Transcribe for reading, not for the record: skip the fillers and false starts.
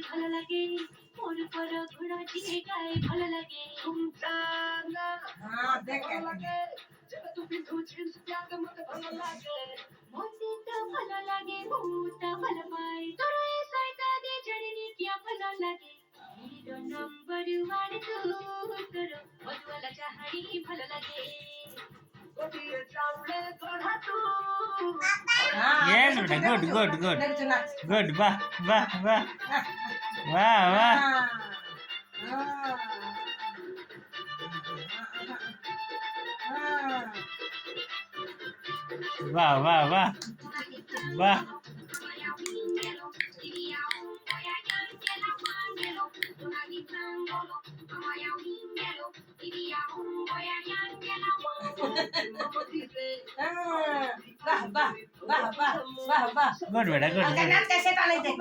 ভালো লাগে মোর পর ঘোড়া দিয়ে গায়ে ভালো লাগে তুমি ভালো লাগে মনটা ভালো লাগে মুটা ভালো পাই তোর এই সাইটা দিয়ে জানি কি ভালো লাগে হিরো নাম্বার 1 2 করো মধুওয়ালা চাহানি ভালো লাগে ওদিকে চাউলে গড়া তু Yes, better. Good. Good. Bah. Bah. Good, better. Good.